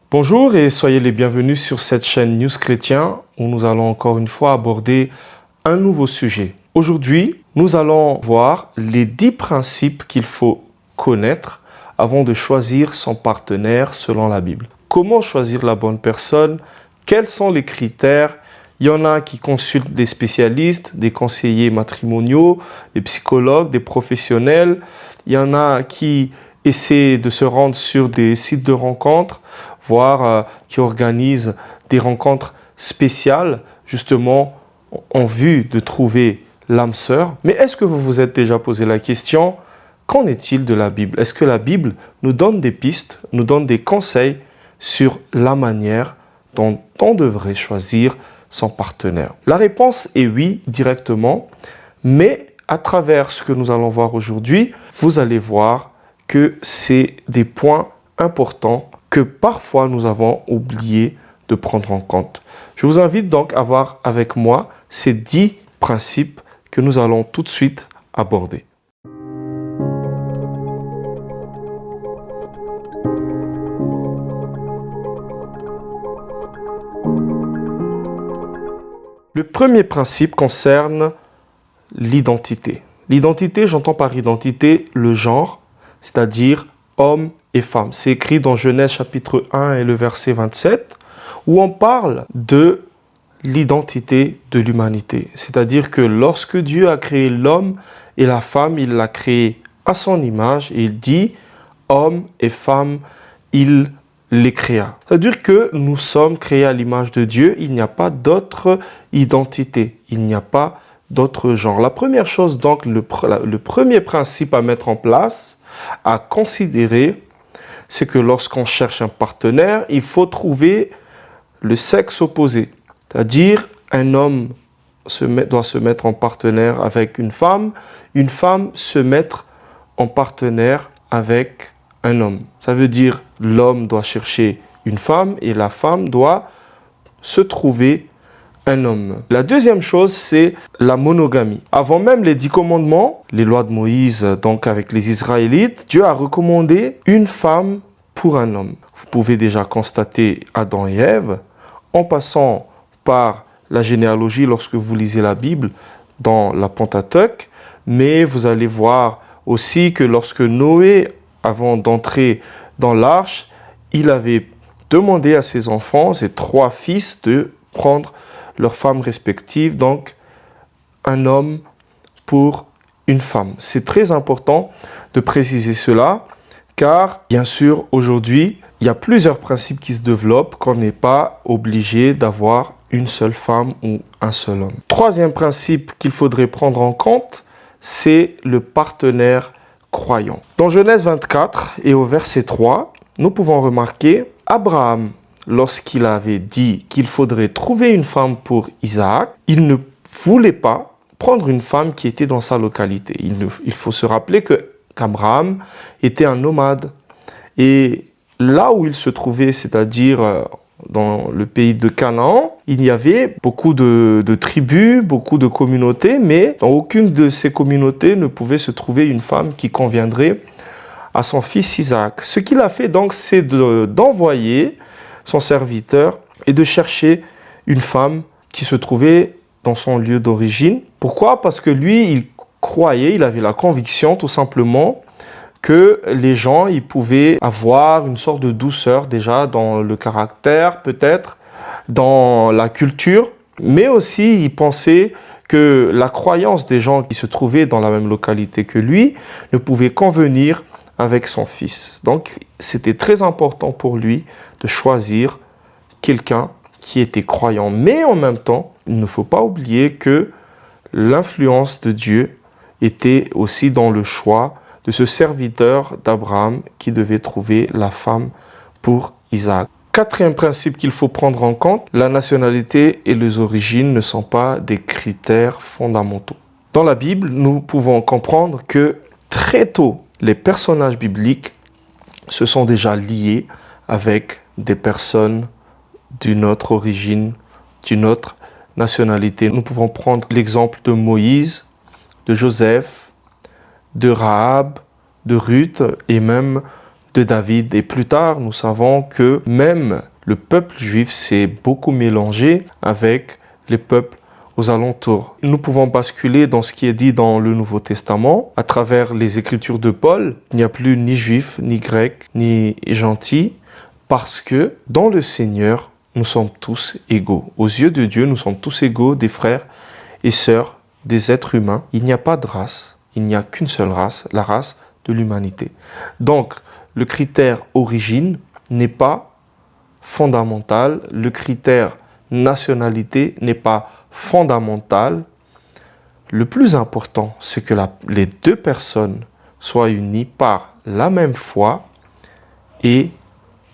Bonjour et soyez les bienvenus sur cette chaîne News Chrétien où nous allons encore une fois aborder un nouveau sujet. Aujourd'hui, nous allons voir les 10 principes qu'il faut connaître avant de choisir son partenaire selon la Bible. Comment choisir la bonne personne? Quels sont les critères? Il y en a qui consultent des spécialistes, des conseillers matrimoniaux, des psychologues, des professionnels. Il y en a qui essaient de se rendre sur des sites de rencontres, voire qui organisent des rencontres spéciales, justement en vue de trouver l'âme sœur. Mais est-ce que vous vous êtes déjà posé la question, qu'en est-il de la Bible? Est-ce que la Bible nous donne des pistes, nous donne des conseils sur la manière dont on devrait choisir son partenaire? La réponse est oui, directement, mais à travers ce que nous allons voir aujourd'hui, vous allez voir que c'est des points importants que parfois nous avons oublié de prendre en compte. Je vous invite donc à voir avec moi ces 10 principes que nous allons tout de suite aborder. Le premier principe concerne l'identité. L'identité, j'entends par identité le genre, c'est-à-dire homme et femme. C'est écrit dans Genèse chapitre 1 et le verset 27, où on parle de l'identité de l'humanité. C'est-à-dire que lorsque Dieu a créé l'homme et la femme, il l'a créé à son image et il dit homme et femme, il les créa. C'est-à-dire que nous sommes créés à l'image de Dieu, il n'y a pas d'autre identité, il n'y a pas d'autre genre. La première chose, donc, le premier principe à mettre en place, à considérer, c'est que lorsqu'on cherche un partenaire, il faut trouver le sexe opposé. C'est-à-dire, un homme doit se mettre en partenaire avec une femme se mettre en partenaire avec un homme. Ça veut dire l'homme doit chercher une femme et la femme doit se trouver un homme. La deuxième chose, c'est la monogamie. Avant même les 10 commandements, les lois de Moïse, donc avec les Israélites, Dieu a recommandé une femme pour un homme. Vous pouvez déjà constater Adam et Ève, en passant par la généalogie lorsque vous lisez la Bible dans la Pentateuque, mais vous allez voir aussi que lorsque Noé, avant d'entrer dans l'arche, il avait demandé à ses enfants, ses 3 fils, de prendre leurs femmes respectives, donc un homme pour une femme. C'est très important de préciser cela, car bien sûr, aujourd'hui, il y a plusieurs principes qui se développent qu'on n'est pas obligé d'avoir une seule femme ou un seul homme. Troisième principe qu'il faudrait prendre en compte, c'est le partenaire croyant. Dans Genèse 24 et au verset 3, nous pouvons remarquer Abraham, lorsqu'il avait dit qu'il faudrait trouver une femme pour Isaac, il ne voulait pas prendre une femme qui était dans sa localité. Il faut se rappeler qu'Abraham était un nomade. Et là où il se trouvait, c'est-à-dire dans le pays de Canaan, il y avait beaucoup de tribus, beaucoup de communautés, mais dans aucune de ces communautés ne pouvait se trouver une femme qui conviendrait à son fils Isaac. Ce qu'il a fait donc, c'est d'envoyer son serviteur et de chercher une femme qui se trouvait dans son lieu d'origine. Pourquoi? Parce que lui, il croyait, il avait la conviction tout simplement que les gens, ils pouvaient avoir une sorte de douceur déjà dans le caractère, peut-être, dans la culture, mais aussi il pensait que la croyance des gens qui se trouvaient dans la même localité que lui ne pouvait convenir avec son fils. Donc, c'était très important pour lui de choisir quelqu'un qui était croyant. Mais en même temps, il ne faut pas oublier que l'influence de Dieu était aussi dans le choix de ce serviteur d'Abraham qui devait trouver la femme pour Isaac. Quatrième principe qu'il faut prendre en compte, la nationalité et les origines ne sont pas des critères fondamentaux. Dans la Bible, nous pouvons comprendre que très tôt, les personnages bibliques se sont déjà liés avec des personnes d'une autre origine, d'une autre nationalité. Nous pouvons prendre l'exemple de Moïse, de Joseph, de Rahab, de Ruth et même de David. Et plus tard, nous savons que même le peuple juif s'est beaucoup mélangé avec les peuples aux alentours. Nous pouvons basculer dans ce qui est dit dans le Nouveau Testament, à travers les écritures de Paul. Il n'y a plus ni juif, ni grec, ni gentil, parce que dans le Seigneur, nous sommes tous égaux. Aux yeux de Dieu, nous sommes tous égaux, des frères et sœurs, des êtres humains. Il n'y a pas de race, il n'y a qu'une seule race, la race de l'humanité. Donc, le critère origine n'est pas fondamental, le critère nationalité n'est pas fondamental. Le plus important, c'est que les deux personnes soient unies par la même foi et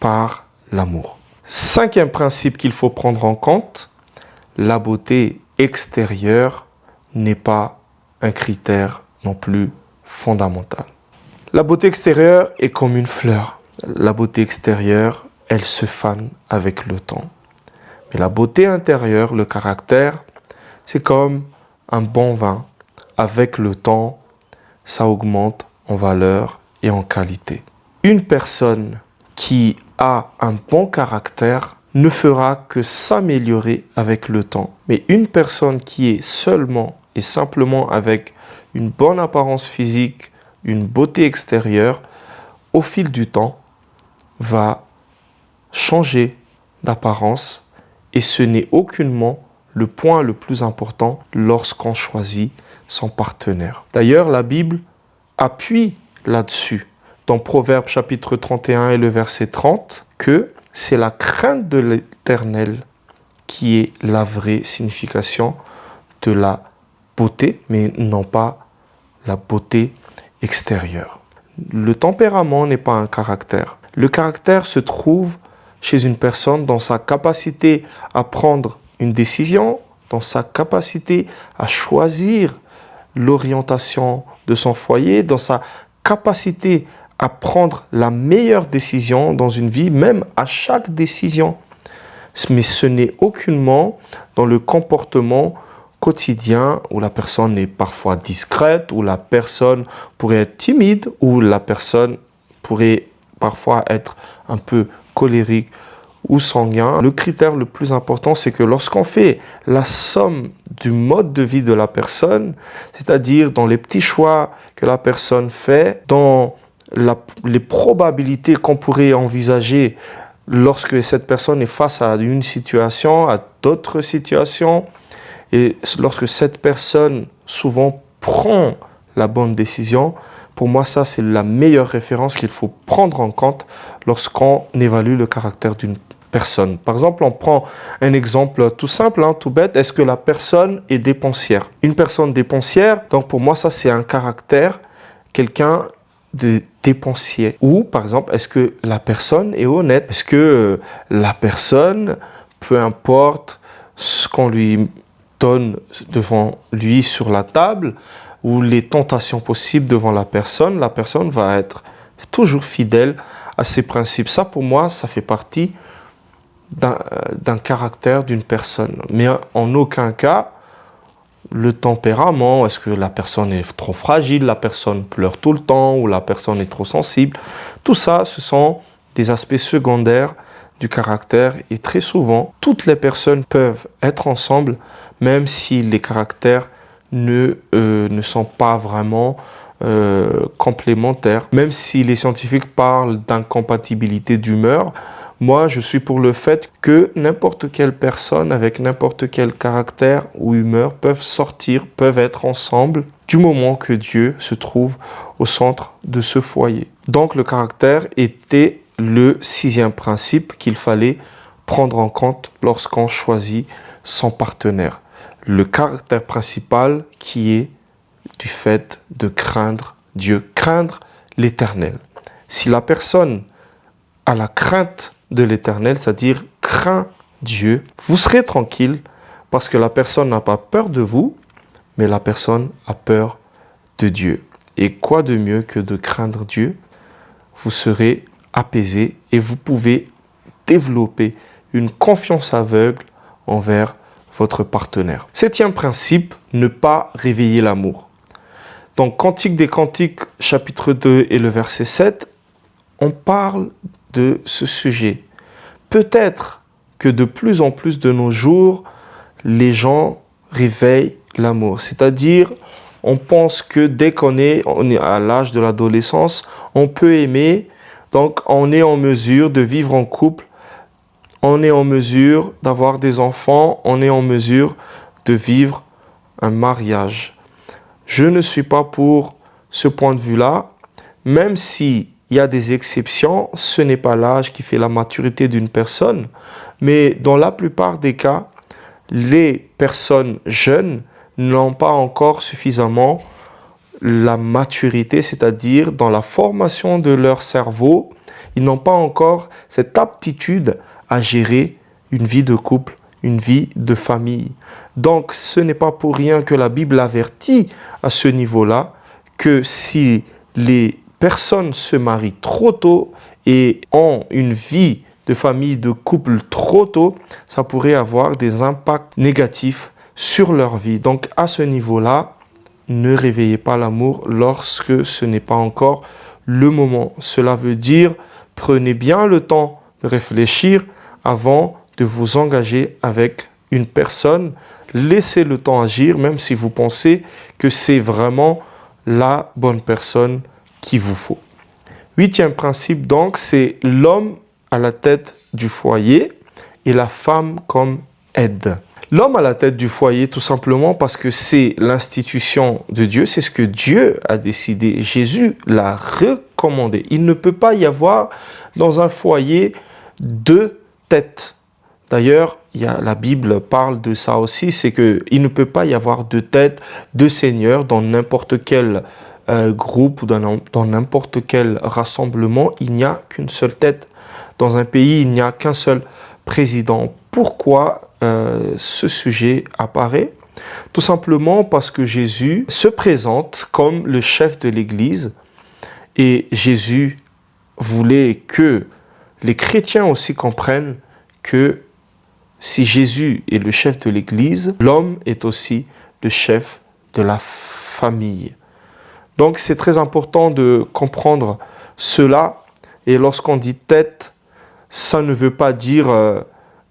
par l'amour. Cinquième principe qu'il faut prendre en compte, la beauté extérieure n'est pas un critère non plus fondamental. La beauté extérieure est comme une fleur. La beauté extérieure, elle se fane avec le temps. Mais la beauté intérieure, le caractère, c'est comme un bon vin. Avec le temps, ça augmente en valeur et en qualité. Une personne qui a un bon caractère ne fera que s'améliorer avec le temps. Mais une personne qui est seulement et simplement avec une bonne apparence physique, une beauté extérieure, au fil du temps, va changer d'apparence et ce n'est aucunement le point le plus important lorsqu'on choisit son partenaire. D'ailleurs, la Bible appuie là-dessus dans Proverbes chapitre 31 et le verset 30 que c'est la crainte de l'Éternel qui est la vraie signification de la beauté, mais non pas la beauté extérieure. Le tempérament n'est pas un caractère. Le caractère se trouve chez une personne dans sa capacité à prendre une décision, dans sa capacité à choisir l'orientation de son foyer, dans sa capacité à prendre la meilleure décision dans une vie, même à chaque décision. Mais ce n'est aucunement dans le comportement quotidien où la personne est parfois discrète, où la personne pourrait être timide, où la personne pourrait parfois être un peu colérique ou sanguin. Le critère le plus important, c'est que lorsqu'on fait la somme du mode de vie de la personne, c'est-à-dire dans les petits choix que la personne fait, dans les probabilités qu'on pourrait envisager lorsque cette personne est face à une situation, à d'autres situations, et lorsque cette personne souvent prend la bonne décision, pour moi ça c'est la meilleure référence qu'il faut prendre en compte lorsqu'on évalue le caractère d'une personne. Par exemple, on prend un exemple tout simple, tout bête. Est-ce que la personne est dépensière? Une personne dépensière, donc pour moi ça c'est un caractère, quelqu'un de dépensier. Ou par exemple, est-ce que la personne est honnête? Est-ce que la personne, peu importe ce qu'on lui donne devant lui sur la table ou les tentations possibles devant la personne va être toujours fidèle à ses principes. Ça pour moi, ça fait partie d'un caractère d'une personne. Mais en aucun cas, le tempérament, est-ce que la personne est trop fragile, la personne pleure tout le temps ou la personne est trop sensible. Tout ça, ce sont des aspects secondaires du caractère et très souvent, toutes les personnes peuvent être ensemble même si les caractères ne sont pas vraiment complémentaires. Même si les scientifiques parlent d'incompatibilité d'humeur, moi, je suis pour le fait que n'importe quelle personne avec n'importe quel caractère ou humeur peuvent sortir, peuvent être ensemble du moment que Dieu se trouve au centre de ce foyer. Donc, le caractère était le 6e principe qu'il fallait prendre en compte lorsqu'on choisit son partenaire. Le caractère principal qui est du fait de craindre Dieu, craindre l'Éternel. Si la personne a la crainte de l'Éternel, c'est-à-dire craint Dieu, vous serez tranquille parce que la personne n'a pas peur de vous, mais la personne a peur de Dieu. Et quoi de mieux que de craindre Dieu? Vous serez apaisé et vous pouvez développer une confiance aveugle envers votre partenaire. 7e principe, ne pas réveiller l'amour. Donc, Cantique des Cantiques, chapitre 2 et le verset 7, on parle de ce sujet. Peut-être que de plus en plus de nos jours, les gens réveillent l'amour. C'est-à-dire, on pense que dès qu'on est à l'âge de l'adolescence, on peut aimer, donc on est en mesure de vivre en couple, on est en mesure d'avoir des enfants, on est en mesure de vivre un mariage. Je ne suis pas pour ce point de vue-là, même s'il y a des exceptions, ce n'est pas l'âge qui fait la maturité d'une personne, mais dans la plupart des cas, les personnes jeunes n'ont pas encore suffisamment la maturité, c'est-à-dire dans la formation de leur cerveau, ils n'ont pas encore cette aptitude à gérer une vie de couple, une vie de famille. Donc, ce n'est pas pour rien que la Bible avertit à ce niveau-là que si les personnes se marient trop tôt et ont une vie de famille, de couple trop tôt, ça pourrait avoir des impacts négatifs sur leur vie. Donc, à ce niveau-là, ne réveillez pas l'amour lorsque ce n'est pas encore le moment. Cela veut dire, prenez bien le temps de réfléchir avant de vous engager avec une personne. Laissez le temps agir, même si vous pensez que c'est vraiment la bonne personne qu'il vous faut. 8e principe, donc, c'est l'homme à la tête du foyer et la femme comme aide. L'homme à la tête du foyer, tout simplement parce que c'est l'institution de Dieu, c'est ce que Dieu a décidé. Jésus l'a recommandé. Il ne peut pas y avoir dans un foyer deux têtes. D'ailleurs, la Bible parle de ça aussi, c'est qu'il ne peut pas y avoir deux têtes, deux seigneurs dans n'importe quel groupe ou dans n'importe quel rassemblement. Il n'y a qu'une seule tête. Dans un pays, il n'y a qu'un seul président. Pourquoi ce sujet apparaît? Tout simplement parce que Jésus se présente comme le chef de l'Église et Jésus voulait que les chrétiens aussi comprennent que si Jésus est le chef de l'Église, l'homme est aussi le chef de la famille. Donc c'est très important de comprendre cela. Et lorsqu'on dit tête, ça ne veut pas dire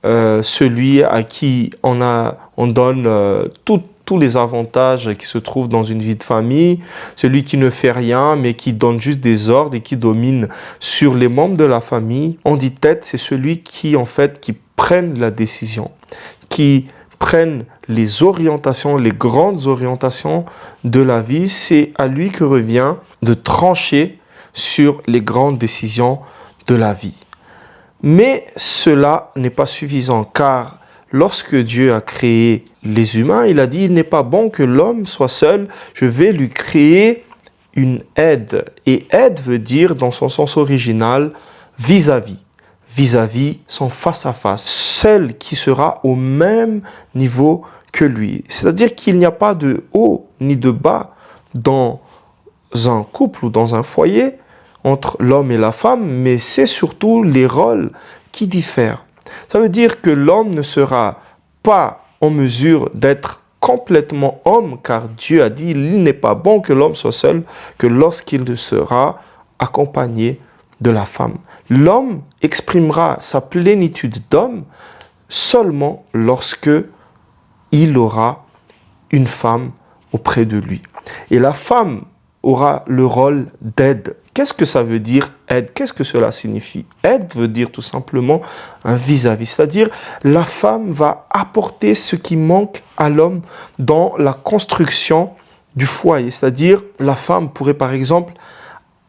celui à qui on donne tous les avantages qui se trouvent dans une vie de famille, celui qui ne fait rien mais qui donne juste des ordres et qui domine sur les membres de la famille. On dit tête, c'est celui qui prenne la décision, qui prenne les orientations, les grandes orientations de la vie. C'est à lui que revient de trancher sur les grandes décisions de la vie. Mais cela n'est pas suffisant, car lorsque Dieu a créé les humains, il a dit « Il n'est pas bon que l'homme soit seul, je vais lui créer une aide. » Et aide veut dire, dans son sens original, vis-à-vis. Vis-à-vis, son face-à-face, celle qui sera au même niveau que lui. C'est-à-dire qu'il n'y a pas de haut ni de bas dans un couple ou dans un foyer, entre l'homme et la femme, mais c'est surtout les rôles qui diffèrent. Ça veut dire que l'homme ne sera pas en mesure d'être complètement homme, car Dieu a dit, il n'est pas bon que l'homme soit seul, que lorsqu'il sera accompagné de la femme. L'homme exprimera sa plénitude d'homme seulement lorsque il aura une femme auprès de lui. Et la femme aura le rôle d'aide. Qu'est-ce que ça veut dire aide? Qu'est-ce que cela signifie? Aide veut dire tout simplement un vis-à-vis, c'est-à-dire la femme va apporter ce qui manque à l'homme dans la construction du foyer, c'est-à-dire la femme pourrait par exemple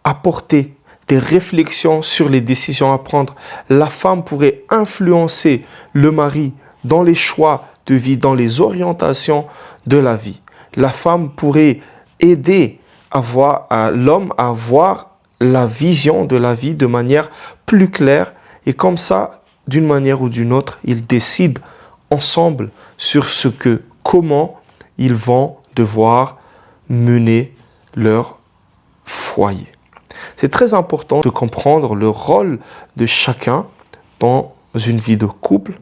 apporter des réflexions sur les décisions à prendre. La femme pourrait influencer le mari dans les choix de vie, dans les orientations de la vie. La femme pourrait aider l'homme à voir la vision de la vie de manière plus claire et comme ça, d'une manière ou d'une autre, ils décident ensemble sur comment ils vont devoir mener leur foyer. C'est très important de comprendre le rôle de chacun dans une vie de couple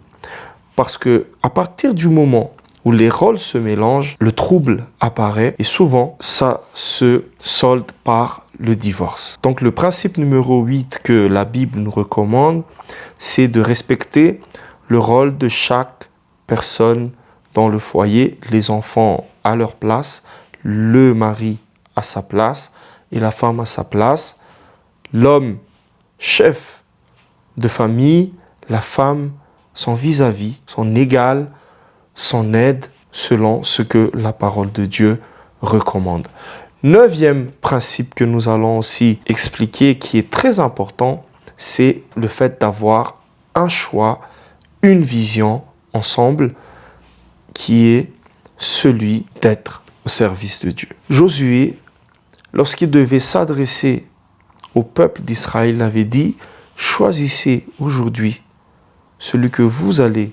parce que à partir du moment où les rôles se mélangent, le trouble apparaît et souvent ça se solde par le divorce. Donc le principe numéro 8 que la Bible nous recommande, c'est de respecter le rôle de chaque personne dans le foyer, les enfants à leur place, le mari à sa place et la femme à sa place, l'homme chef de famille, la femme son vis-à-vis, son égal, son aide selon ce que la parole de Dieu recommande. 9e principe que nous allons aussi expliquer, qui est très important, c'est le fait d'avoir un choix, une vision ensemble, qui est celui d'être au service de Dieu. Josué, lorsqu'il devait s'adresser au peuple d'Israël, avait dit « Choisissez aujourd'hui celui que vous allez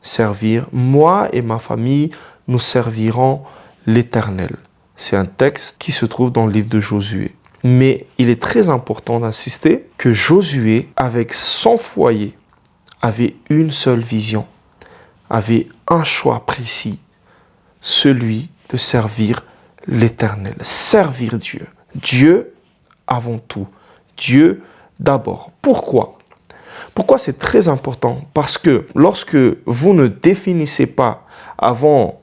servir, moi et ma famille, nous servirons l'Éternel. » C'est un texte qui se trouve dans le livre de Josué. Mais il est très important d'insister que Josué, avec son foyer, avait une seule vision, avait un choix précis, celui de servir l'Éternel, servir Dieu. Dieu avant tout, Dieu d'abord. Pourquoi ? Pourquoi c'est très important ? Parce que lorsque vous ne définissez pas avant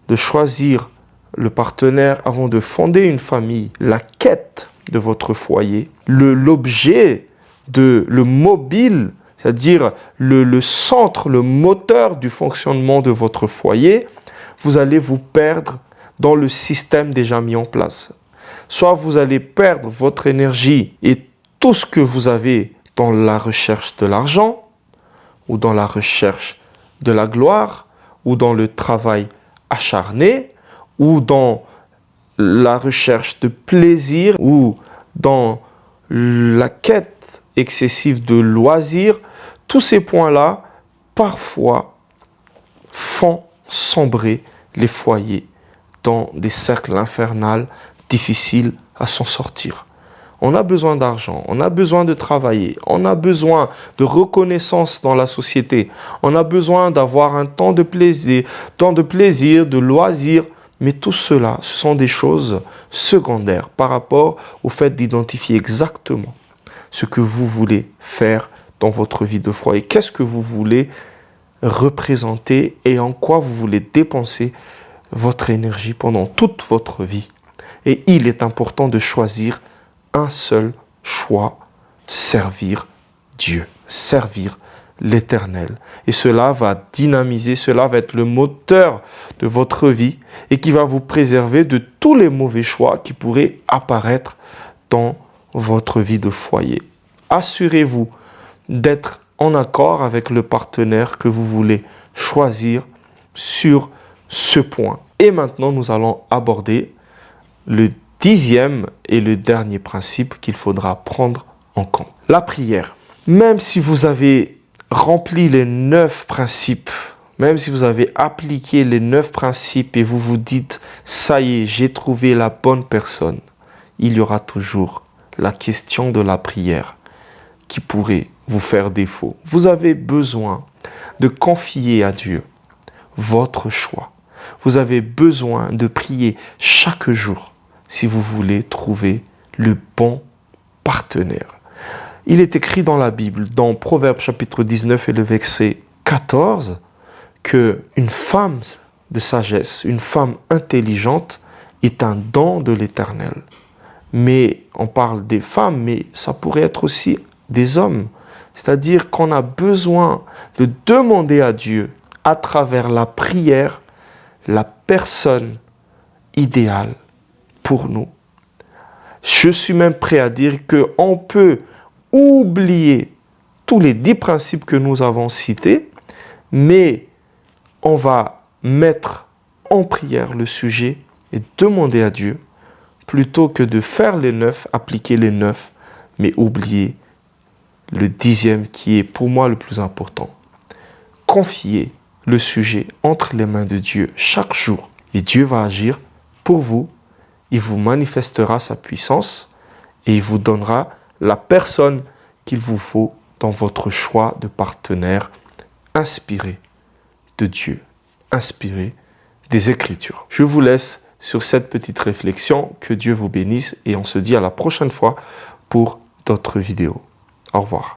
de choisir le partenaire, avant de fonder une famille, la quête de votre foyer, l'objet, le mobile, c'est-à-dire le centre, le moteur du fonctionnement de votre foyer, vous allez vous perdre dans le système déjà mis en place. Soit vous allez perdre votre énergie et tout ce que vous avez dans la recherche de l'argent, ou dans la recherche de la gloire, ou dans le travail acharné, ou dans la recherche de plaisir, ou dans la quête excessive de loisirs. Tous ces points-là, parfois, font sombrer les foyers dans des cercles infernaux difficiles à s'en sortir. On a besoin d'argent, on a besoin de travailler, on a besoin de reconnaissance dans la société, on a besoin d'avoir un temps de plaisir, de loisirs, mais tout cela, ce sont des choses secondaires par rapport au fait d'identifier exactement ce que vous voulez faire dans votre vie de foi et qu'est-ce que vous voulez représenter et en quoi vous voulez dépenser votre énergie pendant toute votre vie. Et il est important de choisir un seul choix, servir Dieu, servir l'Éternel. Et cela va dynamiser, cela va être le moteur de votre vie et qui va vous préserver de tous les mauvais choix qui pourraient apparaître dans votre vie de foyer. Assurez-vous d'être en accord avec le partenaire que vous voulez choisir sur ce point. Et maintenant, nous allons aborder le 10e et le dernier principe qu'il faudra prendre en compte. La prière. Même si vous avez rempli les 9 principes, même si vous avez appliqué les 9 principes et vous vous dites « ça y est, j'ai trouvé la bonne personne », il y aura toujours la question de la prière qui pourrait vous faire défaut. Vous avez besoin de confier à Dieu votre choix. Vous avez besoin de prier chaque jour si vous voulez trouver le bon partenaire. Il est écrit dans la Bible, dans Proverbes chapitre 19 et le verset 14, qu'une femme de sagesse, une femme intelligente est un don de l'Éternel. Mais on parle des femmes, mais ça pourrait être aussi des hommes. C'est-à-dire qu'on a besoin de demander à Dieu, à travers la prière, la personne idéale pour nous. Je suis même prêt à dire qu'on peut oublier tous les 10 principes que nous avons cités, mais on va mettre en prière le sujet et demander à Dieu, plutôt que de faire les 9, appliquer les 9, mais oublier le 10e qui est pour moi le plus important. Confiez le sujet entre les mains de Dieu chaque jour et Dieu va agir pour vous. Il vous manifestera sa puissance et il vous donnera la personne qu'il vous faut dans votre choix de partenaire inspiré de Dieu, inspiré des Écritures. Je vous laisse sur cette petite réflexion. Que Dieu vous bénisse et on se dit à la prochaine fois pour d'autres vidéos. Au revoir.